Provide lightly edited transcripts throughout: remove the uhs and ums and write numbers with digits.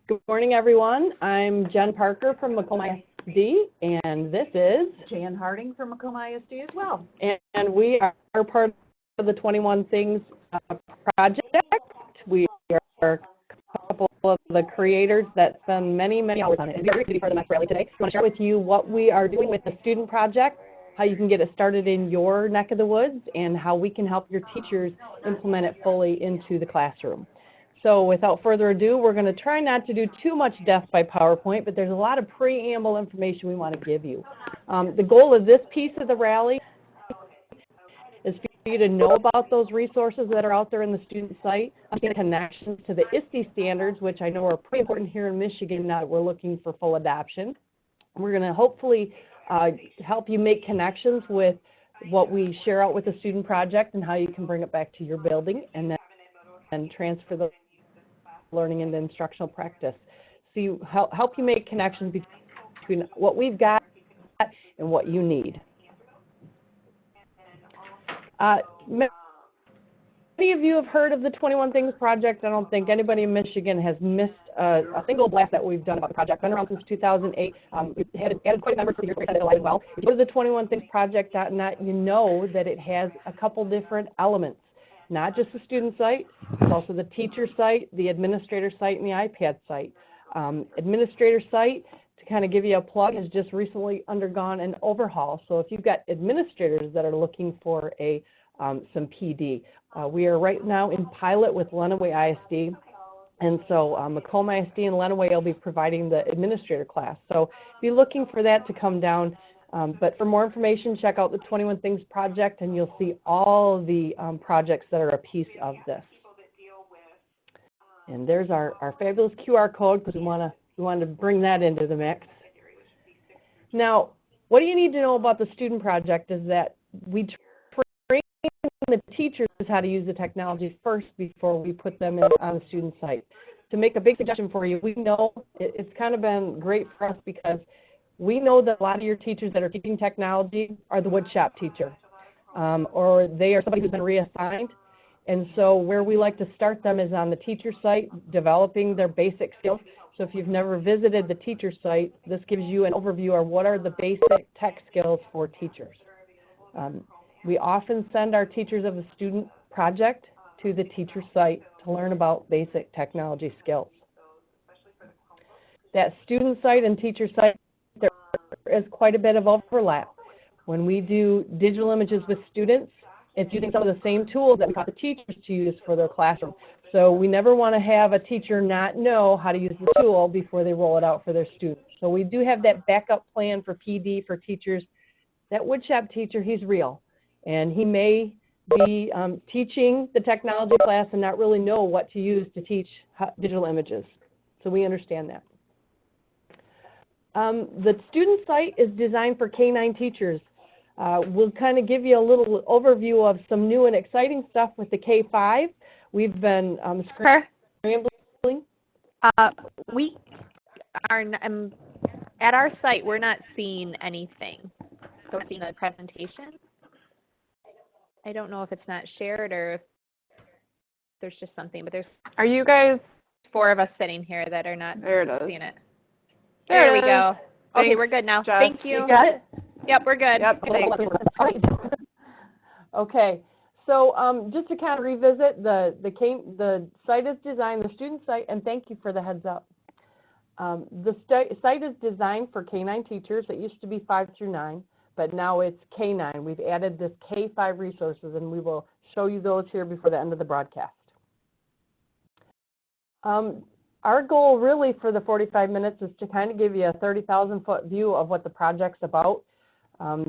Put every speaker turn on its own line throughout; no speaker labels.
Good morning, everyone. I'm Jen Parker from Macomb ISD, and this is
Jan Harding from Macomb ISD as well.
And we are part of the 21 Things project. We are a couple of the creators that spend many hours on it. And we're ready for the next rally today. I want to share with you what we are doing with the student project, how you can get it started in your neck of the woods, and how we can help your teachers implement it fully into the classroom. So without further ado, we're going to try not to do too much death by PowerPoint, but there's a lot of preamble information we want to give you. The goal of this piece of the rally is for you to know about those resources that are out there in the student site, understand connections to the ISTE standards, which I know are pretty important here in Michigan now that we're looking for full adoption. We're going to hopefully help you make connections with what we share out with the student project and how you can bring it back to your building and then transfer the learning into instructional practice. So you help you make connections between what we've got and what you need. Many of you have heard of the 21 Things Project. I don't think anybody in Michigan has missed a single blast that we've done about the project. Been around since 2008. We've added quite a number of years as well. If you go to the 21thingsproject.net, you know that it has a couple different elements. Not just the student site, it's also the teacher site, the administrator site, and the iPad site. Administrator site, to kind of give you a plug, has just recently undergone an overhaul. So if you've got administrators that are looking for some PD, we are right now in pilot with Lenawee ISD. And so Macomb ISD and Lenawee will be providing the administrator class. So be looking for that to come down. But for more information, check out the 21 Things Project, and you'll see all the projects that are a piece of this. And there's our fabulous QR code, because we want to bring that into the mix. Now, what do you need to know about the student project is that we train the teachers how to use the technology first before we put them on the student site. To make a big suggestion for you, we know it's kind of been great for us because we know that a lot of your teachers that are teaching technology are the woodshop teacher, or they are somebody who's been reassigned. And so where we like to start them is on the teacher site, developing their basic skills. So if you've never visited the teacher site, this gives you an overview of what are the basic tech skills for teachers. We often send our teachers of the student project to the teacher site to learn about basic technology skills. That student site and teacher site, there is quite a bit of overlap. When we do digital images with students, it's using some of the same tools that we taught the teachers to use for their classroom. So we never want to have a teacher not know how to use the tool before they roll it out for their students. So we do have that backup plan for PD for teachers. That woodshop teacher, he's real. And he may be teaching the technology class and not really know what to use to teach digital images. So we understand that. The student site is designed for K-9 teachers. We'll kind of give you a little overview of some new and exciting stuff with the K-5. We've been scrambling.
We are at our site. We're not seeing anything. So we're seeing a presentation. I don't know if it's not shared or if there's just something, but there's. Are you guys 4 of us sitting here that are not seeing it? There we go. Okay, we're good now.
Josh,
Thank you.
You got it?
Yep, we're good.
Yep. Okay. So just to kind of revisit, the site is designed, the student site, and thank you for the heads up. The site is designed for K-9 teachers. It used to be 5 through 9, but now it's K-9. We've added this K-5 resources, and we will show you those here before the end of the broadcast. Our goal really for the 45 minutes is to kind of give you a 30,000-foot view of what the project's about.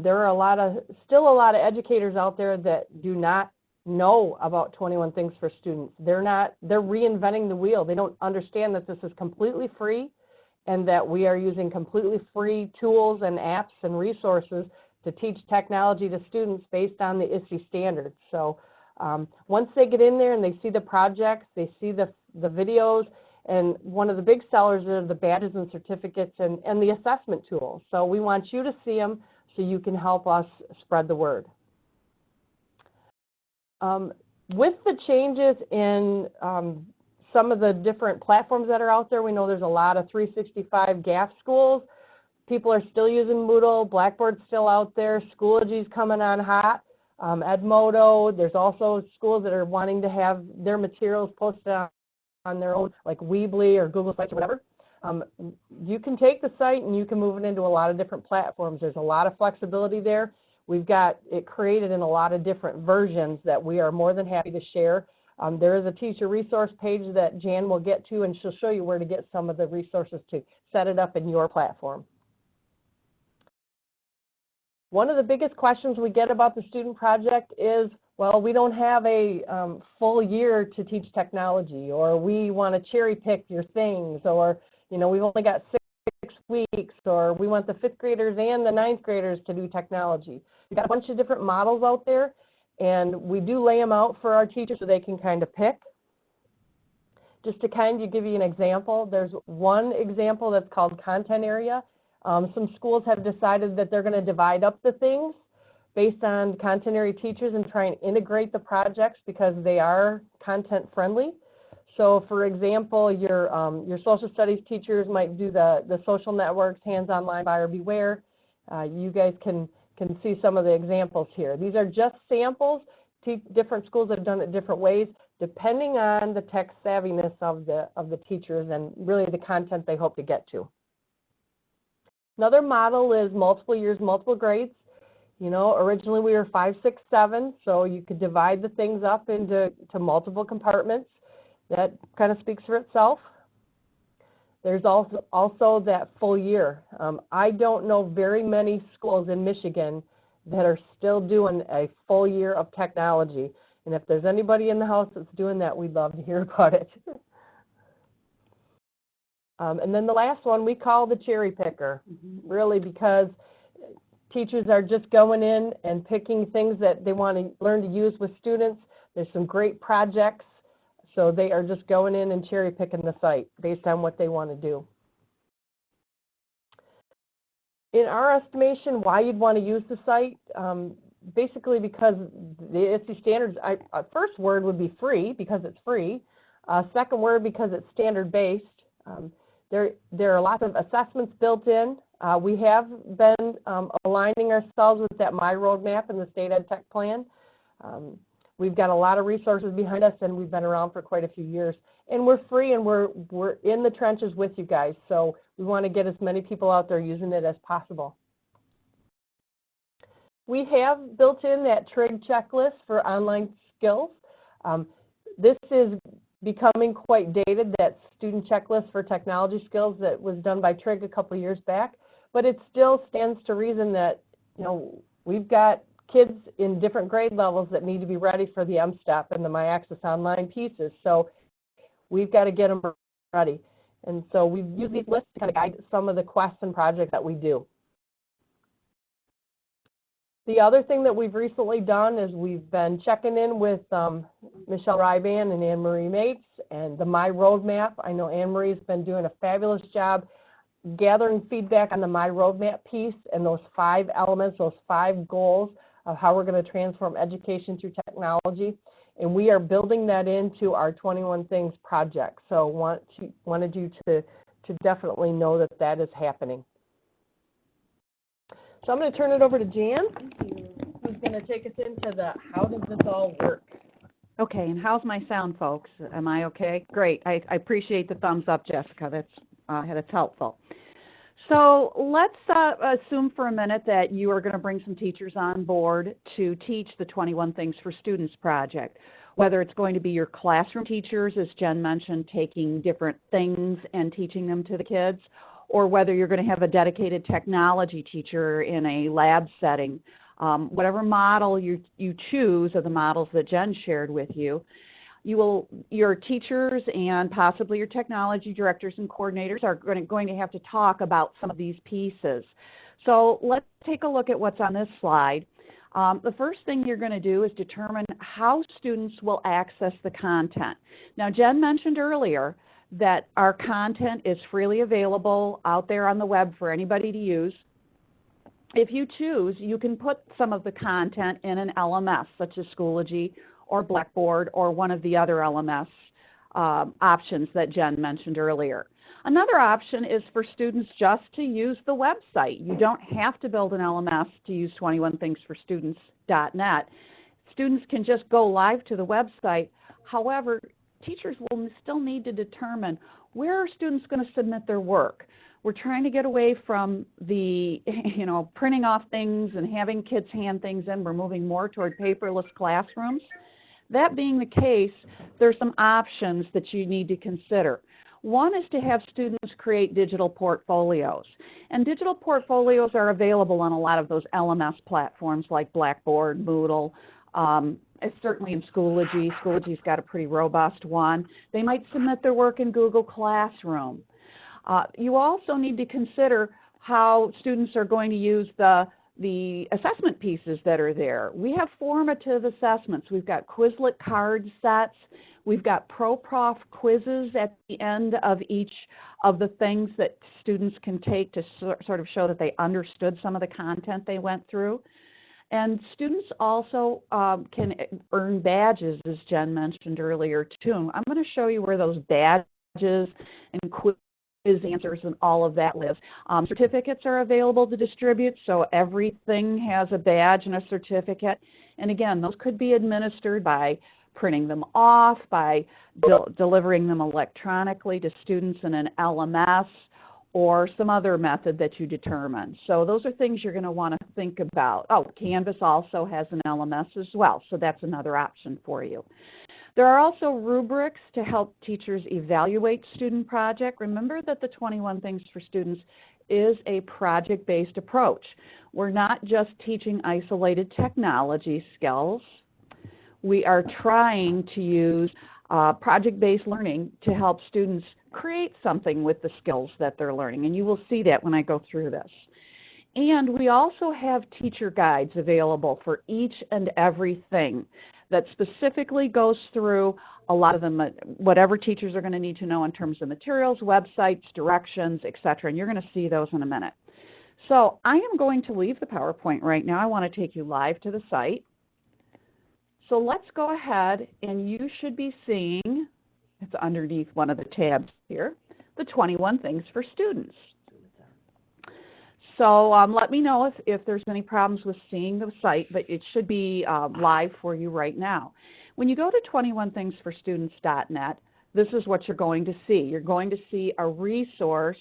There are still a lot of educators out there that do not know about 21 Things for Students. They're reinventing the wheel. They don't understand that this is completely free and that we are using completely free tools and apps and resources to teach technology to students based on the ISTE standards. So once they get in there and they see the projects, they see the videos, and one of the big sellers are the badges and certificates and the assessment tools. So we want you to see them so you can help us spread the word. With the changes in some of the different platforms that are out there. We know there's a lot of 365 GAF schools. People are still using Moodle. Blackboard's still out there. Schoology's coming on hot. Edmodo. There's also schools that are wanting to have their materials posted on their own, like Weebly or Google Sites or whatever. You can take the site and you can move it into a lot of different platforms. There's a lot of flexibility there. We've got it created in a lot of different versions that we are more than happy to share. There is a teacher resource page that Jan will get to, and she'll show you where to get some of the resources to set it up in your platform. One of the biggest questions we get about the student project is, well, we don't have a full year to teach technology, or we want to cherry pick your things, or, you know, we've only got 6 weeks, or we want the 5th graders and the 9th graders to do technology. We've got a bunch of different models out there, and we do lay them out for our teachers so they can kind of pick. Just to kind of give you an example, there's one example that's called content area. Some schools have decided that they're going to divide up the things based on content area teachers and try and integrate the projects because they are content friendly. So for example, your social studies teachers might do the social networks, hands-on, live, buyer beware. You guys can see some of the examples here. These are just samples. Different schools have done it different ways, depending on the tech savviness of the teachers and really the content they hope to get to. Another model is multiple years, multiple grades. You know, originally we were 5, 6, 7, so you could divide the things up into multiple compartments. That kind of speaks for itself. There's also that full year. I don't know very many schools in Michigan that are still doing a full year of technology. And if there's anybody in the house that's doing that, we'd love to hear about it. And then the last one we call the cherry picker, really, because teachers are just going in and picking things that they want to learn to use with students. There's some great projects, so they are just going in and cherry picking the site based on what they want to do. In our estimation, why you'd want to use the site, basically because the ISTE standards, first word would be free because it's free. Second word, because it's standard-based. There are lots of assessments built in. We have been aligning ourselves with that My Roadmap and the State Ed Tech Plan. We've got a lot of resources behind us, and we've been around for quite a few years. And we're free, and we're in the trenches with you guys. So we want to get as many people out there using it as possible. We have built in that TRIG checklist for online skills. This is becoming quite dated, that student checklist for technology skills that was done by TRIG a couple of years back, but it still stands to reason that, you know, we've got kids in different grade levels that need to be ready for the M-STEP and the My Access Online pieces, so we've got to get them ready. And so we use these lists to kind of guide some of the quests and projects that we do. The other thing that we've recently done is we've been checking in with Michelle Ryban and Anne-Marie Mates and the My Roadmap. I know Anne-Marie's been doing a fabulous job gathering feedback on the My Roadmap piece and those 5 elements, those 5 goals of how we're going to transform education through technology. And we are building that into our 21 Things project. So wanted you to definitely know that that is happening. So I'm going to turn it over to Jan, who's going to take us into the how does this all work.
Okay, and how's my sound, folks? Am I okay? Great. I appreciate the thumbs up, Jessica. That's helpful. So let's assume for a minute that you are going to bring some teachers on board to teach the 21 Things for Students project, whether it's going to be your classroom teachers, as Jen mentioned, taking different things and teaching them to the kids, or whether you're going to have a dedicated technology teacher in a lab setting. Whatever model you choose of the models that Jen shared with you, your teachers and possibly your technology directors and coordinators are going to have to talk about some of these pieces. So let's take a look at what's on this slide. The first thing you're going to do is determine how students will access the content. Now, Jen mentioned earlier that our content is freely available out there on the web for anybody to use. If you choose, you can put some of the content in an LMS, such as Schoology or Blackboard or one of the other LMS options that Jen mentioned earlier. Another option is for students just to use the website. You don't have to build an LMS to use 21things4Students.net. Students can just go live to the website. However, teachers will still need to determine where are students going to submit their work. We're trying to get away from the, printing off things and having kids hand things in. We're moving more toward paperless classrooms. That being the case, there's some options that you need to consider. One is to have students create digital portfolios. And digital portfolios are available on a lot of those LMS platforms like Blackboard, Moodle. It's certainly in Schoology. Schoology's got a pretty robust one. They might submit their work in Google Classroom. You also need to consider how students are going to use the assessment pieces that are there. We have formative assessments. We've got Quizlet card sets. We've got ProProf quizzes at the end of each of the things that students can take to sort of show that they understood some of the content they went through. And students also can earn badges, as Jen mentioned earlier, too. I'm going to show you where those badges and quiz answers and all of that lives. Certificates are available to distribute, so everything has a badge and a certificate. And again, those could be administered by printing them off, by delivering them electronically to students in an LMS, or some other method that you determine. So those are things you're going to want to think about. Oh, Canvas also has an LMS as well, so that's another option for you. There are also rubrics to help teachers evaluate student project. Remember that the 21 Things for Students is a project-based approach. We're not just teaching isolated technology skills. We are trying to use project-based learning to help students create something with the skills that they're learning, and you will see that when I go through this. And we also have teacher guides available for each and everything that specifically goes through a lot of them, whatever teachers are going to need to know in terms of materials, websites, directions, etc. And you're going to see those in a minute. So I am going to leave the PowerPoint right now. I want to take you live to the site. So let's go ahead, and you should be seeing, it's underneath one of the tabs here, the 21 Things for Students. So let me know if there's any problems with seeing the site, but it should be live for you right now. When you go to 21things4Students.net, this is what you're going to see. You're going to see a resource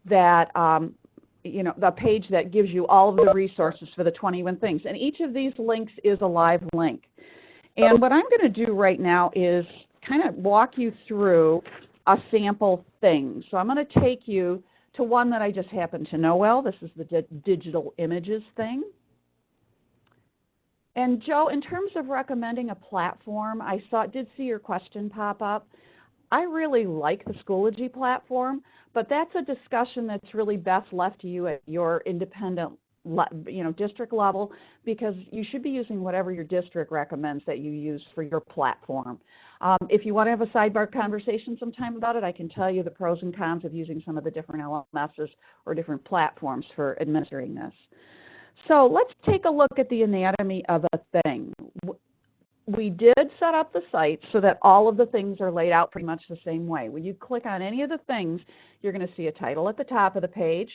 that, the page that gives you all of the resources for the 21 Things. And each of these links is a live link. And what I'm going to do right now is kind of walk you through a sample thing. So I'm going to take you to one that I just happen to know well. This is the digital images thing. And Joe, in terms of recommending a platform, I did see your question pop up. I really like the Schoology platform, but that's a discussion that's really best left to you at your independent district level, because you should be using whatever your district recommends that you use for your platform. If you want to have a sidebar conversation sometime about it, I can tell you the pros and cons of using some of the different LMSs or different platforms for administering this. So let's take a look at the anatomy of a thing. We did set up the site so that all of the things are laid out pretty much the same way. When you click on any of the things, you're going to see a title at the top of the page.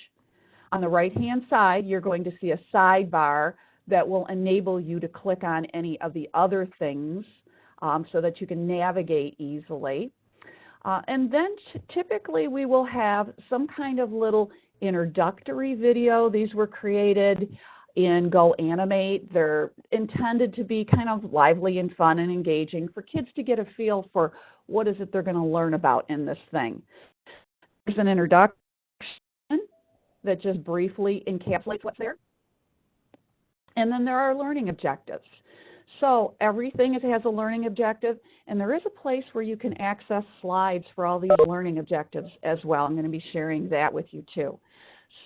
On the right-hand side, you're going to see a sidebar that will enable you to click on any of the other things so that you can navigate easily. And then typically we will have some kind of little introductory video. These were created in Go Animate. They're intended to be kind of lively and fun and engaging for kids to get a feel for what is it they're going to learn about in this thing. There's an introduction that just briefly encapsulates what's there. And then there are learning objectives. So everything has a learning objective, and there is a place where you can access slides for all these learning objectives as well. I'm going to be sharing that with you too.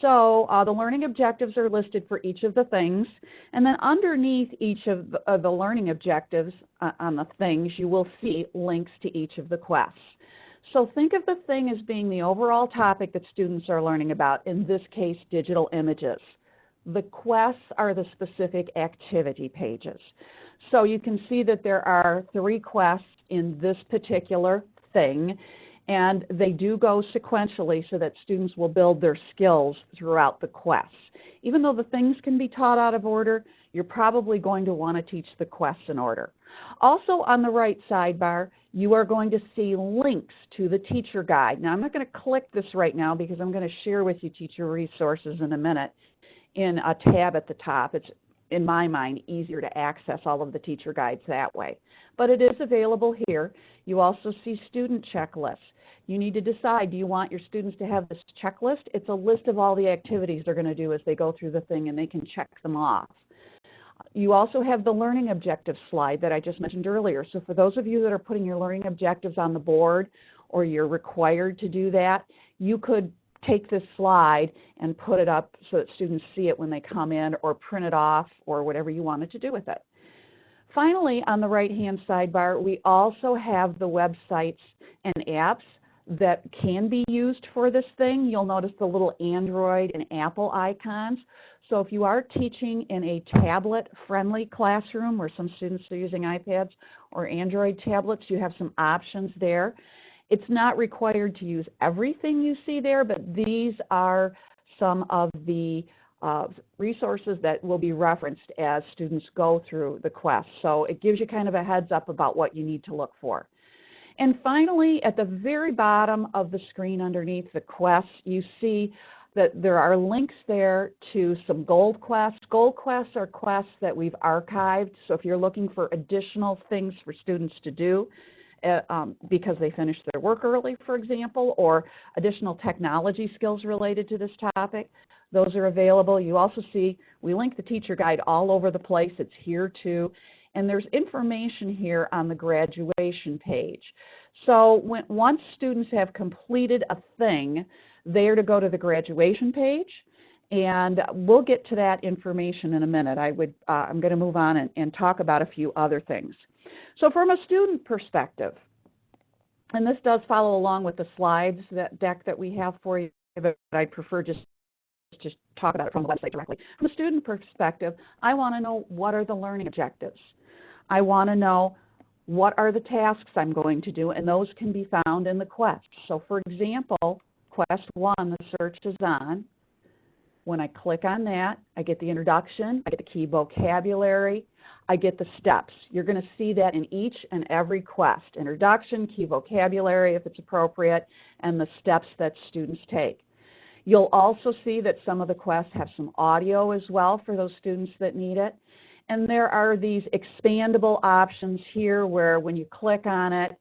So the learning objectives are listed for each of the things, and then underneath each of the learning objectives on the things, you will see links to each of the quests. So think of the thing as being the overall topic that students are learning about, in this case, digital images. The quests are the specific activity pages. So you can see that there are 3 quests in this particular thing, and they do go sequentially so that students will build their skills throughout the quests. Even though the things can be taught out of order, you're probably going to want to teach the quests in order. Also on the right sidebar, you are going to see links to the teacher guide. Now I'm not going to click this right now because I'm going to share with you teacher resources in a minute in a tab at the top. It's, in my mind, easier to access all of the teacher guides that way. But it is available here. You also see student checklists. You need to decide, do you want your students to have this checklist? It's a list of all the activities they're going to do as they go through the thing, and they can check them off. You also have the learning objectives slide that I just mentioned earlier. So for those of you that are putting your learning objectives on the board, or you're required to do that, you could take this slide and put it up so that students see it when they come in, or print it off, or whatever you wanted to do with it. Finally, on the right-hand sidebar, we also have the websites and apps that can be used for this thing. You'll notice the little Android and Apple icons. So if you are teaching in a tablet-friendly classroom where some students are using iPads or Android tablets, you have some options there. It's not required to use everything you see there, but these are some of the resources that will be referenced as students go through the quest. So it gives you kind of a heads up about what you need to look for. And finally, at the very bottom of the screen underneath the quests, you see that there are links there to some gold quests. Gold quests are quests that we've archived. So if you're looking for additional things for students to do because they finished their work early, for example, or additional technology skills related to this topic, those are available. You also see we link the teacher guide all over the place. It's here too. And there's information here on the graduation page. So once students have completed a thing, they are to go to the graduation page, and we'll get to that information in a minute. I'm going to move on and talk about a few other things. So from a student perspective, and this does follow along with the slides deck that we have for you, but I'd prefer just talk about it from the website directly. From a student perspective, I want to know, what are the learning objectives? I want to know, what are the tasks I'm going to do, and those can be found in the quest. So for example, Quest 1, the search is on. When I click on that, I get the introduction, I get the key vocabulary, I get the steps. You're going to see that in each and every quest: introduction, key vocabulary if it's appropriate, and the steps that students take. You'll also see that some of the quests have some audio as well for those students that need it. And there are these expandable options here where when you click on it,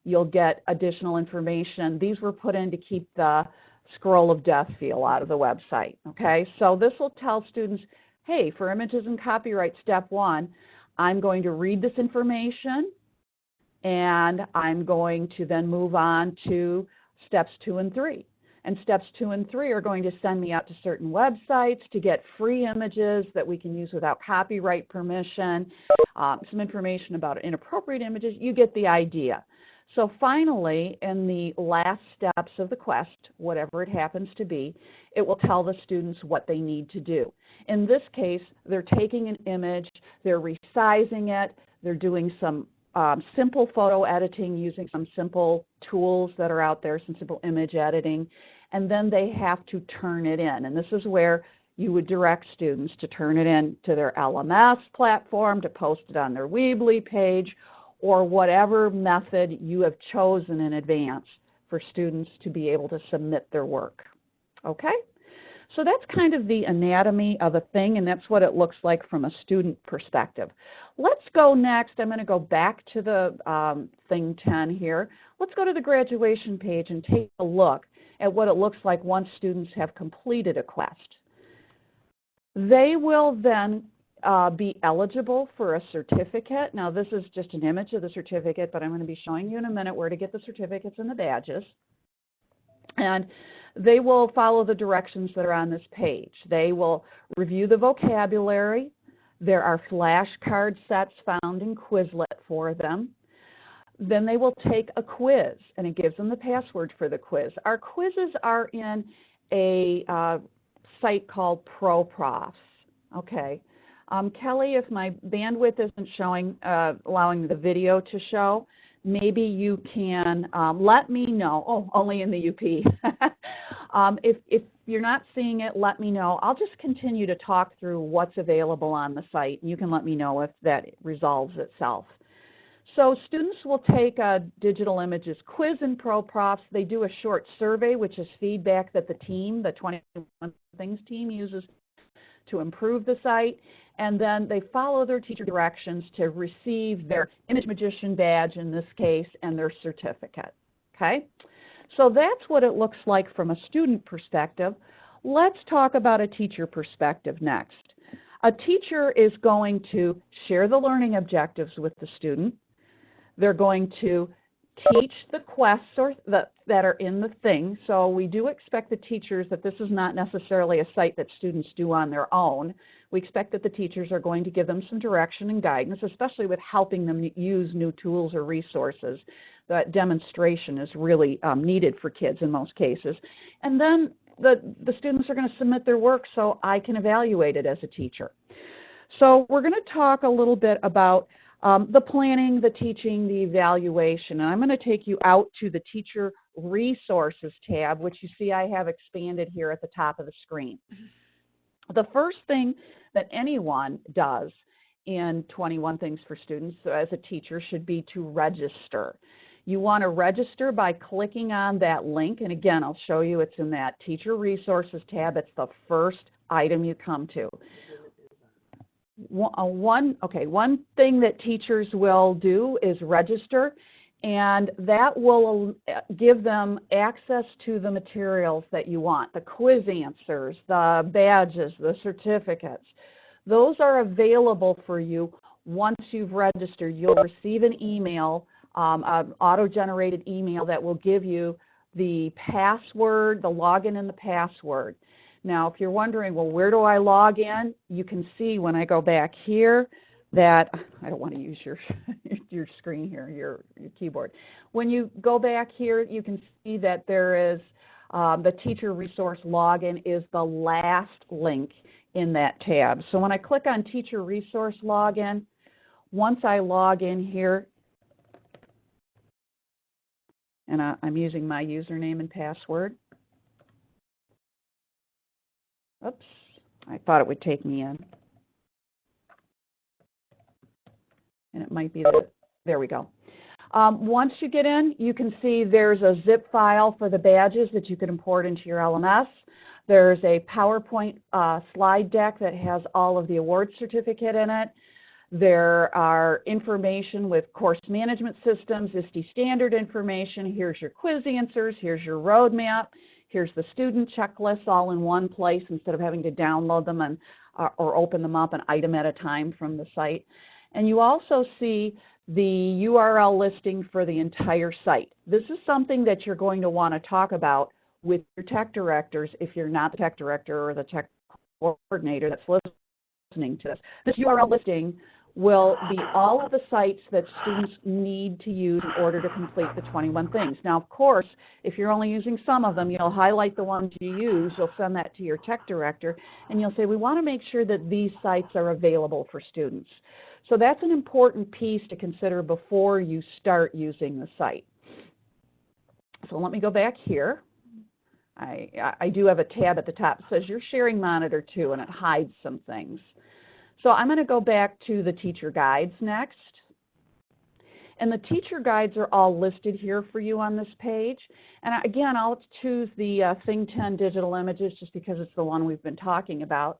you'll get additional information. These were put in to keep the scroll of death feel out of the website, okay? So this will tell students, hey, for images and copyright step 1, I'm going to read this information, and I'm going to then move on to steps 2 and 3. And steps 2 and 3 are going to send me out to certain websites to get free images that we can use without copyright permission, some information about inappropriate images. You get the idea. So finally, in the last steps of the quest, whatever it happens to be, it will tell the students what they need to do. In this case, they're taking an image, they're resizing it, they're doing some simple photo editing using some simple tools that are out there, some simple image editing, and then they have to turn it in. And this is where you would direct students to turn it in to their LMS platform, to post it on their Weebly page, or whatever method you have chosen in advance for students to be able to submit their work. Okay? So that's kind of the anatomy of a thing, and that's what it looks like from a student perspective. Let's go next. I'm going to go back to the thing 10 here. Let's go to the graduation page and take a look at what it looks like once students have completed a quest. They will then be eligible for a certificate. Now this is just an image of the certificate, but I'm going to be showing you in a minute where to get the certificates and the badges. And they will follow the directions that are on this page. They will review the vocabulary. There are flashcard sets found in Quizlet for them. Then they will take a quiz, and it gives them the password for the quiz. Our quizzes are in a site called ProProfs. Okay. Kelly, if my bandwidth isn't showing, allowing the video to show, maybe you can let me know. Oh, only in the UP. If you're not seeing it, let me know. I'll just continue to talk through what's available on the site. You can let me know if that resolves itself. So students will take a digital images quiz in ProProfs. They do a short survey, which is feedback that the team, the 21 Things team, uses to improve the site. And then they follow their teacher directions to receive their Image Magician badge in this case and their certificate. Okay? So that's what it looks like from a student perspective. Let's talk about a teacher perspective next. A teacher is going to share the learning objectives with the student. They're going to teach the quests that are in the thing. So we do expect the teachers that this is not necessarily a site that students do on their own. We expect that the teachers are going to give them some direction and guidance, especially with helping them use new tools or resources. That demonstration is really needed for kids in most cases. And then the students are going to submit their work so I can evaluate it as a teacher. So we're going to talk a little bit about the planning, the teaching, the evaluation. And I'm going to take you out to the Teacher Resources tab, which you see I have expanded here at the top of the screen. The first thing that anyone does in 21 Things for Students as a teacher should be to register. You want to register by clicking on that link, and again, I'll show you it's in that Teacher Resources tab. It's the first item you come to. One thing that teachers will do is register, and that will give them access to the materials that you want, the quiz answers, the badges, the certificates. Those are available for you once you've registered. You'll receive an email, an auto-generated email that will give you the password, the login and the password. Now, if you're wondering, well, where do I log in? You can see when I go back here that, I don't want to use your screen here, your keyboard. When you go back here, you can see that there is the teacher resource login is the last link in that tab. So when I click on teacher resource login, once I log in here, and I'm using my username and password. Oops, I thought it would take me in. And it might be that, there we go. Once you get in, you can see there's a zip file for the badges that you can import into your LMS. There's a PowerPoint slide deck that has all of the award certificate in it. There are information with course management systems, ISTE standard information. Here's your quiz answers, here's your roadmap. Here's the student checklists all in one place instead of having to download them and, or open them up an item at a time from the site. And you also see the URL listing for the entire site. This is something that you're going to want to talk about with your tech directors if you're not the tech director or the tech coordinator that's listening to this. This URL listing will be all of the sites that students need to use in order to complete the 21 things. Now, of course, if you're only using some of them, you'll highlight the ones you use, you'll send that to your tech director, and you'll say, we want to make sure that these sites are available for students. So that's an important piece to consider before you start using the site. So let me go back here. I do have a tab at the top that says your sharing monitor too, and it hides some things. So I'm going to go back to the teacher guides next. And the teacher guides are all listed here for you on this page. And again, I'll choose the Thing 10 digital images just because it's the one we've been talking about.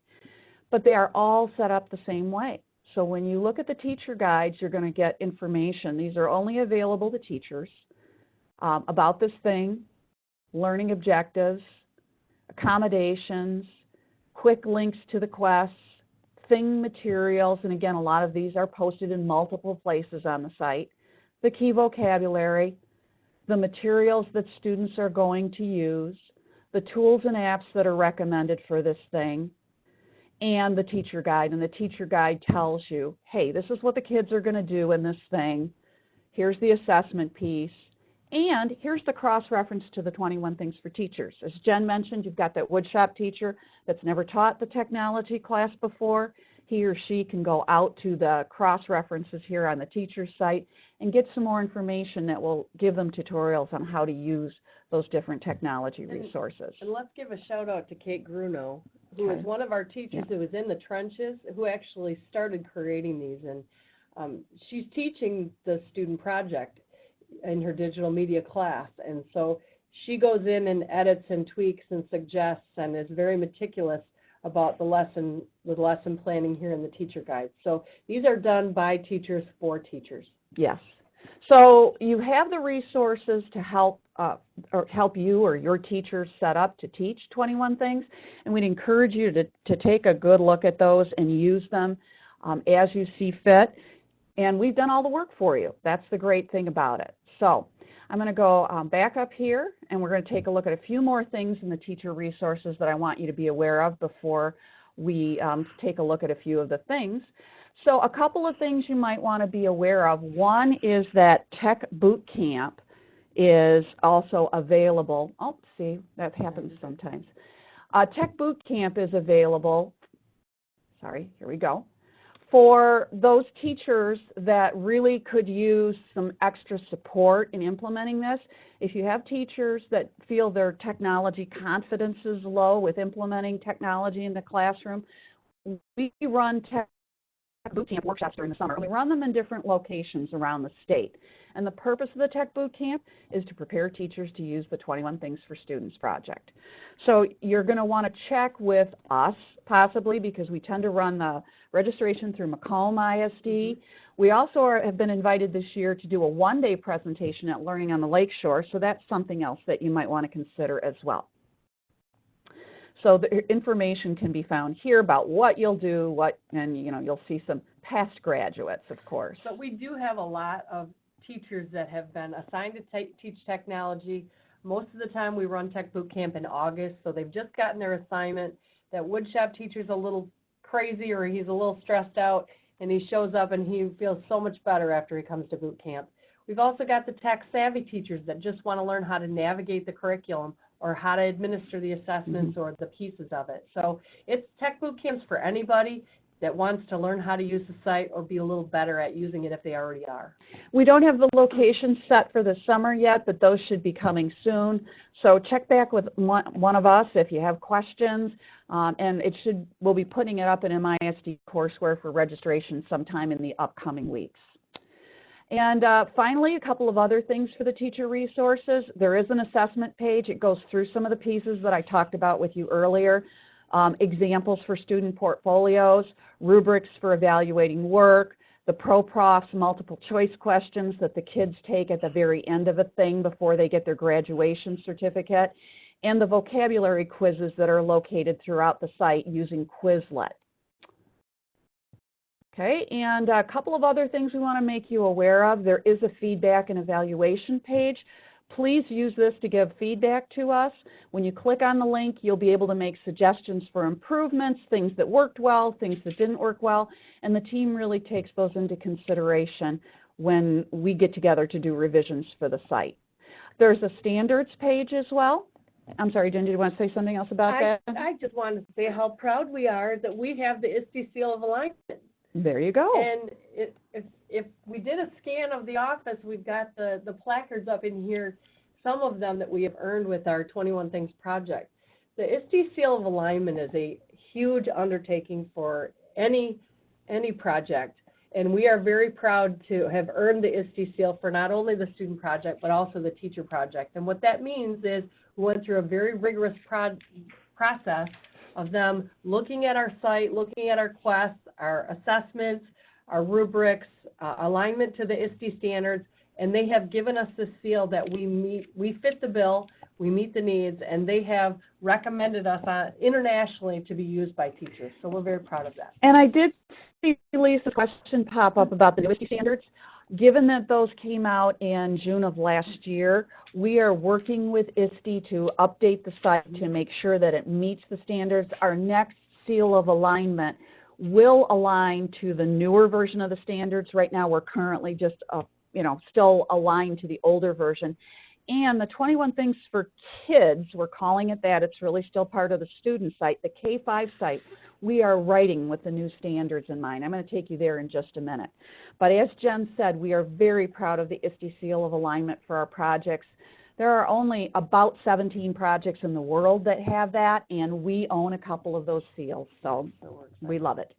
But they are all set up the same way. So when you look at the teacher guides, you're going to get information. These are only available to teachers about this thing, learning objectives, accommodations, quick links to the quests, thing materials, and again, a lot of these are posted in multiple places on the site, the key vocabulary, the materials that students are going to use, the tools and apps that are recommended for this thing, and the teacher guide. And the teacher guide tells you, hey, this is what the kids are going to do in this thing. Here's the assessment piece. And here's the cross-reference to the 21 Things for Teachers. As Jen mentioned, you've got that woodshop teacher that's never taught the technology class before. he or she can go out to the cross-references here on the teacher's site and get some more information that will give them tutorials on how to use those different technology resources.
And let's give a shout out to Kate Grunow, who
Okay.
is one of our teachers who was in the trenches, who actually started creating these. And she's teaching the student project in her digital media class. And so she goes in and edits and tweaks and suggests and is very meticulous about the lesson planning here in the teacher guide. So these are done by teachers for teachers.
Yes. So you have the resources to help you or your teachers set up to teach 21 Things, and we'd encourage you to take a good look at those and use them as you see fit. And we've done all the work for you. That's the great thing about it. So I'm going to go back up here, and we're going to take a look at a few more things in the teacher resources that I want you to be aware of before we take a look at a few of the things. So a couple of things you might want to be aware of. One is that Tech Boot Camp is also available. Oh, see, that happens sometimes. Tech Boot Camp is available, sorry, here we go, for those teachers that really could use some extra support in implementing this. If you have teachers that feel their technology confidence is low with implementing technology in the classroom, we run Tech Boot Camp workshops during the summer. We run them in different locations around the state. And the purpose of the Tech Boot Camp is to prepare teachers to use the 21 Things for Students project. So you're going to want to check with us, possibly, because we tend to run the registration through Macomb ISD. We also have been invited this year to do a one-day presentation at Learning on the Lakeshore, so that's something else that you might want to consider as well. So the information can be found here about what you'll do, and you'll see some past graduates, of course.
But we do have a lot of teachers that have been assigned to teach technology. Most of the time we run Tech Boot Camp in August, so they've just gotten their assignment. That woodshop teacher's a little crazy or he's a little stressed out, and he shows up and he feels so much better after he comes to boot camp. We've also got the tech-savvy teachers that just want to learn how to navigate the curriculum or how to administer the assessments or the pieces of it. So it's Tech Boot Camps for anybody that wants to learn how to use the site or be a little better at using it if they already are.
We don't have the location set for the summer yet, but those should be coming soon. So check back with one of us if you have questions, and we'll be putting it up in MISD courseware for registration sometime in the upcoming weeks. And finally, a couple of other things for the teacher resources. There is an assessment page. It goes through some of the pieces that I talked about with you earlier. Examples for student portfolios, rubrics for evaluating work, the ProProf's multiple choice questions that the kids take at the very end of a thing before they get their graduation certificate, and the vocabulary quizzes that are located throughout the site using Quizlet. Okay, and a couple of other things we want to make you aware of. There is a feedback and evaluation page. Please use this to give feedback to us. When you click on the link, you'll be able to make suggestions for improvements, things that worked well, things that didn't work well, and the team really takes those into consideration when we get together to do revisions for the site. There's a standards page as well. I'm sorry, Jen, did you want to say something else about that?
I just wanted to say how proud we are that we have the ISTE Seal of Alignment.
There you go.
And if we did a scan of the office, we've got the placards up in here, some of them that we have earned with our 21 Things project. The ISTE Seal of Alignment is a huge undertaking for any project, and we are very proud to have earned the ISTE Seal for not only the student project, but also the teacher project. And what that means is we went through a very rigorous process of them looking at our site, looking at our quests, our assessments, our rubrics, alignment to the ISTE standards, and they have given us this seal that we fit the bill, we meet the needs, and they have recommended us internationally to be used by teachers. So we're very proud of that.
And I did see Lisa's question pop up about the new ISTE standards. Given that those came out in June of last year, we are working with ISTE to update the site to make sure that it meets the standards. Our next seal of alignment will align to the newer version of the standards. Right now, we're currently just, still aligned to the older version. And the 21 Things for Kids, we're calling it that. It's really still part of the student site. The K-5 site, we are writing with the new standards in mind. I'm going to take you there in just a minute. But as Jen said, we are very proud of the ISTE Seal of Alignment for our projects. There are only about 17 projects in the world that have that, and we own a couple of those seals, so we love it.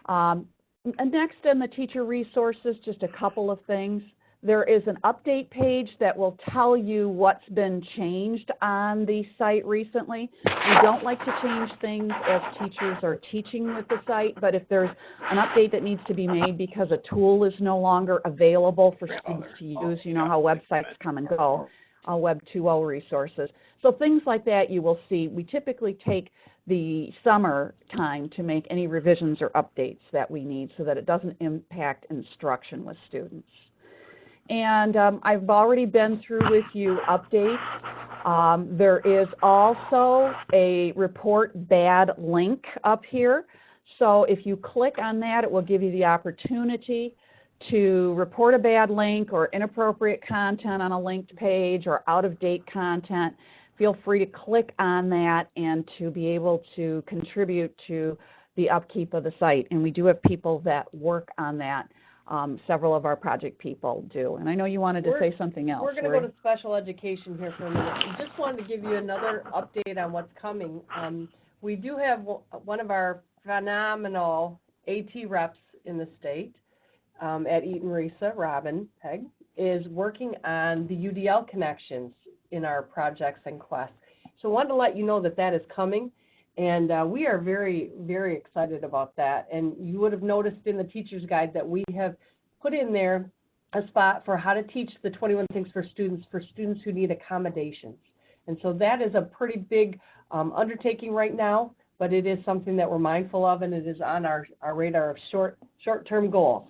Next in the teacher resources, just a couple of things. There is an update page that will tell you what's been changed on the site recently. We don't like to change things as teachers are teaching with the site, but if there's an update that needs to be made because a tool is no longer available for students to use, you know how websites come and go, Web 2.0 resources. So things like that you will see. We typically take the summer time to make any revisions or updates that we need so that it doesn't impact instruction with students. And I've already been through with you updates. There is also a report bad link up here. So if you click on that, it will give you the opportunity to report a bad link or inappropriate content on a linked page or out-of-date content. Feel free to click on that and to be able to contribute to the upkeep of the site. And we do have people that work on that. Several of our project people do. And I know you wanted to say something else.
We're going to go to special education here for a minute. I just wanted to give you another update on what's coming. We do have one of our phenomenal AT reps in the state at Eaton Risa, Robin Pegg, is working on the UDL connections in our projects and quests. So I wanted to let you know that that is coming. And we are very, very excited about that. And you would have noticed in the teacher's guide that we have put in there a spot for how to teach the 21 Things for Students who need accommodations. And so that is a pretty big undertaking right now, but it is something that we're mindful of, and it is on our radar of short-term goals.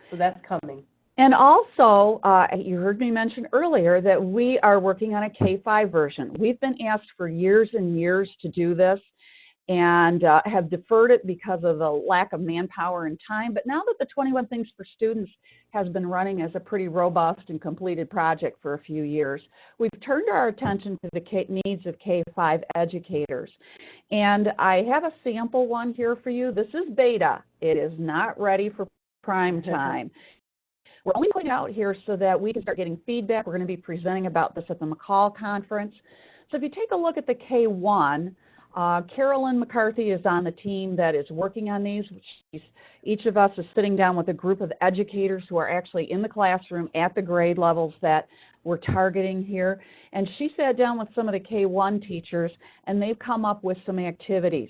So that's coming.
And also, you heard me mention earlier that we are working on a K-5 version. We've been asked for years and years to do this, and have deferred it because of the lack of manpower and time. But now that the 21 Things for Students has been running as a pretty robust and completed project for a few years, we've turned our attention to the needs of K-5 educators. And I have a sample one here for you. This is beta. It is not ready for prime time. We're only putting it out here so that we can start getting feedback. We're going to be presenting about this at the McCall conference. So if you take a look at the K1, Carolyn McCarthy is on the team that is working on these. Each of us is sitting down with a group of educators who are actually in the classroom at the grade levels that we're targeting here. And she sat down with some of the K1 teachers, and they've come up with some activities.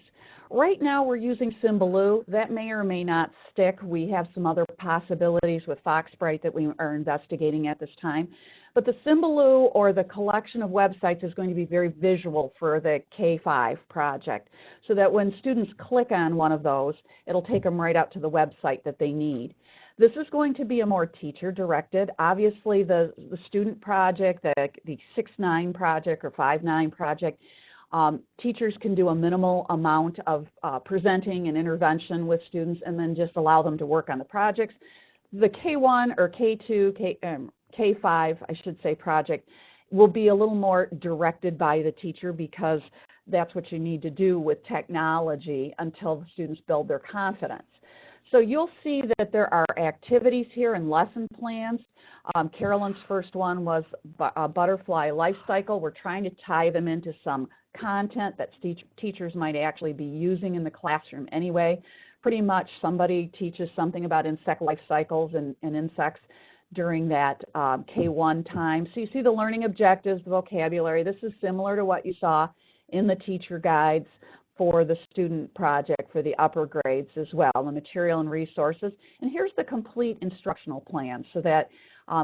Right now we're using Symbaloo. That may or may not stick. We have some other possibilities with Foxbright that we are investigating at this time. But the Symbaloo, or the collection of websites, is going to be very visual for the K-5 project, so that when students click on one of those, it'll take them right out to the website that they need. This is going to be a more teacher-directed. Obviously, the student project, the 6-9 project or 5-9 project, teachers can do a minimal amount of presenting and intervention with students and then just allow them to work on the projects. The K1 or K2, K5, I should say, project will be a little more directed by the teacher, because that's what you need to do with technology until the students build their confidence. So you'll see that there are activities here and lesson plans. Carolyn's first one was a butterfly life cycle. We're trying to tie them into some content that teachers might actually be using in the classroom anyway. Pretty much somebody teaches something about insect life cycles and insects during that K1 time. So you see the learning objectives, the vocabulary. This is similar to what you saw in the teacher guides for the student project for the upper grades as well, the material and resources. And here's the complete instructional plan, so that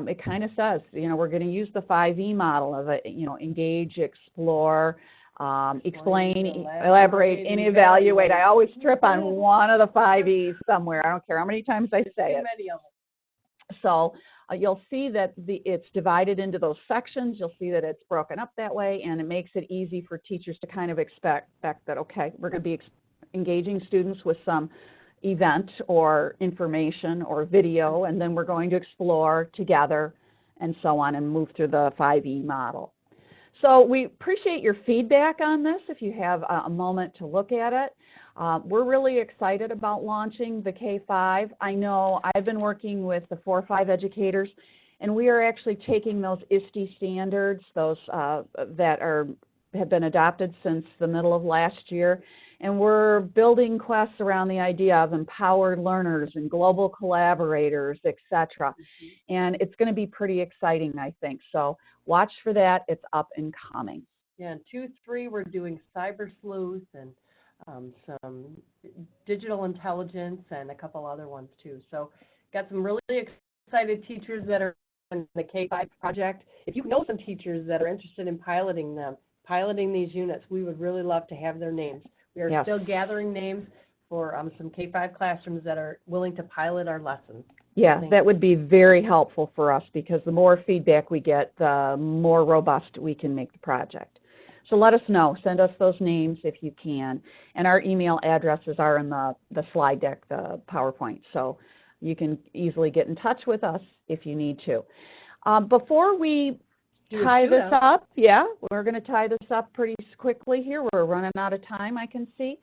it kind of says, we're going to use the 5E model of it, engage, explore, explain, elaborate, and evaluate. I always trip on one of the 5Es somewhere. I don't care how many times I say it.
Many of them.
So you'll see that it's divided into those sections. You'll see that it's broken up that way, and it makes it easy for teachers to kind of expect that, okay, we're going to be engaging students with some event or information or video, and then we're going to explore together and so on, and move through the 5E model. So we appreciate your feedback on this if you have a moment to look at it. We're really excited about launching the K-5. I know I've been working with the 4-5 educators, and we are actually taking those ISTE standards, those that have been adopted since the middle of last year, and we're building quests around the idea of empowered learners and global collaborators, etc. And it's going to be pretty exciting, I think. So watch for that. It's up and coming.
Yeah, in 2-3, we're doing cyber sleuth and some digital intelligence and a couple other ones too. So got some really excited teachers that are in the K-5 project. If you know some teachers that are interested in piloting these units, we would really love to have their names. We are still gathering names for some K-5 classrooms that are willing to pilot our lessons.
Yeah, that would be very helpful for us because the more feedback we get, the more robust we can make the project. So let us know. Send us those names if you can. And our email addresses are in the slide deck, the PowerPoint. So you can easily get in touch with us if you need to. Before we tie this up, we're going to tie this up pretty quickly here. We're running out of time, I can see.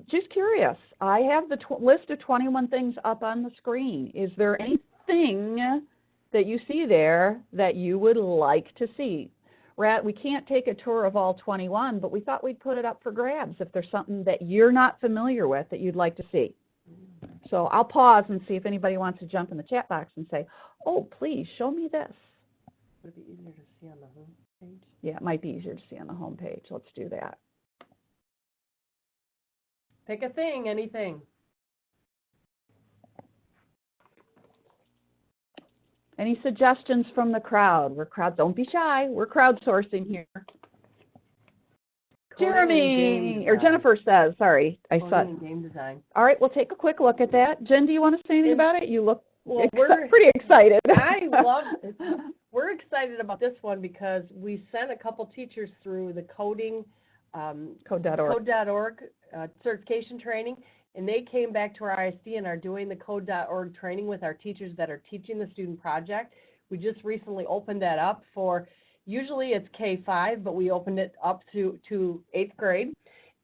Just curious, I have the list of 21 things up on the screen. Is there anything that you see there that you would like to see? We can't take a tour of all 21, but we thought we'd put it up for grabs if there's something that you're not familiar with that you'd like to see. So I'll pause and see if anybody wants to jump in the chat box and say, oh, please show me this.
Would it be easier to see on the home page?
Yeah, it might be easier to see on the home page. Let's do that.
Pick a thing, anything.
Any suggestions from the crowd? Don't be shy. We're crowdsourcing here. Jeremy, or Jennifer says, sorry, I saw.
Game design.
All right, we'll take a quick look at that. Jen, do you want to say anything about it? You look
we're
pretty excited.
I love it. We're excited about this one because we sent a couple teachers through the code.org certification training, and they came back to our ISD and are doing the code.org training with our teachers that are teaching the student project. We just recently opened that up for, usually it's K-5, but we opened it up to 8th grade,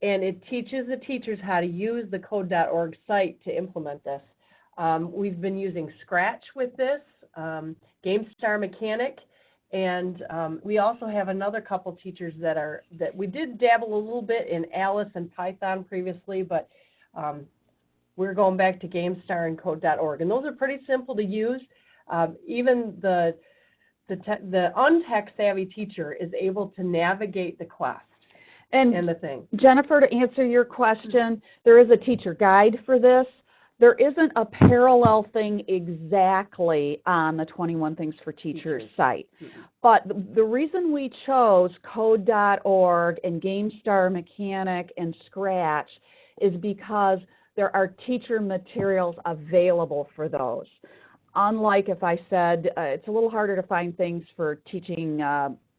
and it teaches the teachers how to use the code.org site to implement this. We've been using Scratch with this, GameStar Mechanic, and we also have another couple teachers that we did dabble a little bit in Alice and Python previously, but we're going back to GameStar and code.org, and those are pretty simple to use. Even the untech-savvy teacher is able to navigate the quest and the thing.
Jennifer, to answer your question, there is a teacher guide for this. There isn't a parallel thing exactly on the 21 Things for Teachers site. But the reason we chose code.org and GameStar Mechanic and Scratch is because there are teacher materials available for those. Unlike if I said it's a little harder to find things for teaching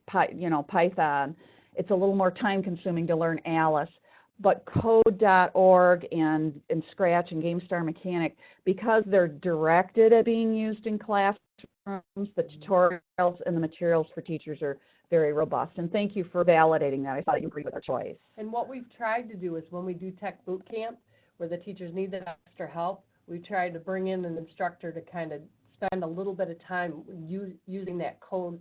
Python, it's a little more time consuming to learn Alice. But code.org and Scratch and GameStar Mechanic, because they're directed at being used in classrooms, the tutorials and the materials for teachers are very robust. And thank you for validating that. I thought you agreed with our choice.
And what we've tried to do is when we do tech boot camp, where the teachers need that extra help, we try to bring in an instructor to kind of spend a little bit of time using that code,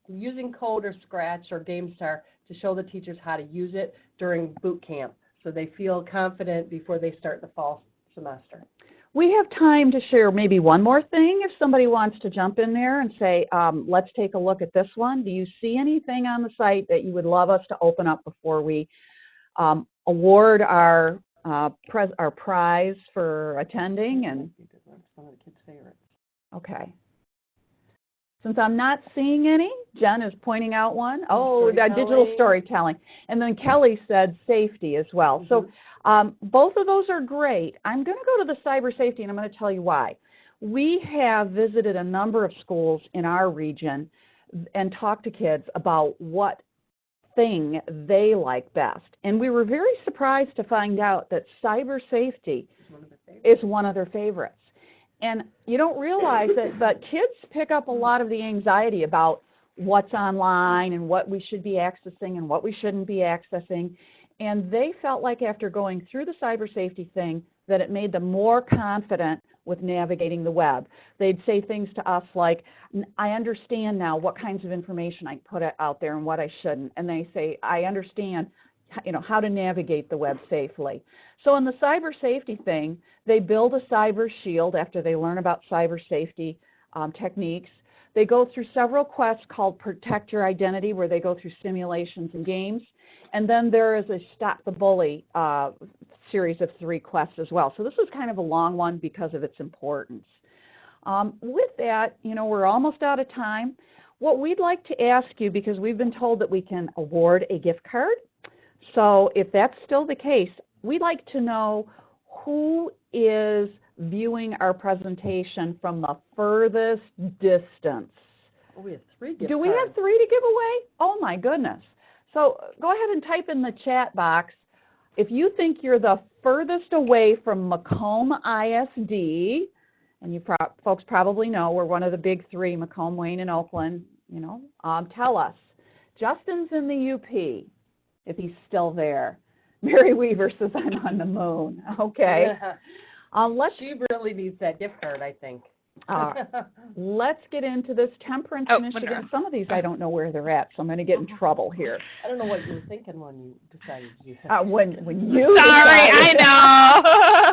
using code or Scratch or GameStar to show the teachers how to use it during boot camp so they feel confident before they start the fall semester.
We have time to share maybe one more thing if somebody wants to jump in there and say, let's take a look at this one. Do you see anything on the site that you would love us to open up before we award our prize for attending? And
one of the kids' favorites.
Okay. Since I'm not seeing any, Jen is pointing out one. Oh, digital storytelling. And then Kelly said safety as well. So both of those are great. I'm going to go to the cyber safety, and I'm going to tell you why. We have visited a number of schools in our region and talked to kids about what thing they like best. And we were very surprised to find out that cyber safety is one of their favorites. And you don't realize it, but kids pick up a lot of the anxiety about what's online and what we should be accessing and what we shouldn't be accessing. And they felt like after going through the cyber safety thing that it made them more confident with navigating the web. They'd say things to us like, I understand now what kinds of information I put out there and what I shouldn't. And they say, I understand, how to navigate the web safely. So in the cyber safety thing, they build a cyber shield after they learn about cyber safety techniques. They go through several quests called Protect Your Identity, where they go through simulations and games. And then there is a Stop the Bully series of 3 quests as well. So this is kind of a long one because of its importance. With that, we're almost out of time. What we'd like to ask you, because we've been told that we can award a gift card, so if that's still the case, we'd like to know who is viewing our presentation from the furthest distance.
Oh, we have 3 gift cards.
Do we have 3 to give away? Oh my goodness. So go ahead and type in the chat box if you think you're the furthest away from Macomb ISD, and you folks probably know we're one of the big 3, Macomb, Wayne, and Oakland, tell us. Justin's in the UP, if he's still there. Mary Weaver says I'm on the moon. Okay.
She really needs that gift card, I think.
Let's get into this. Temperance, Michigan. Some of these I don't know where they're at, so I'm going to get in trouble here.
I don't know what you were thinking when you decided to do
when you
Sorry,
decided.
I know.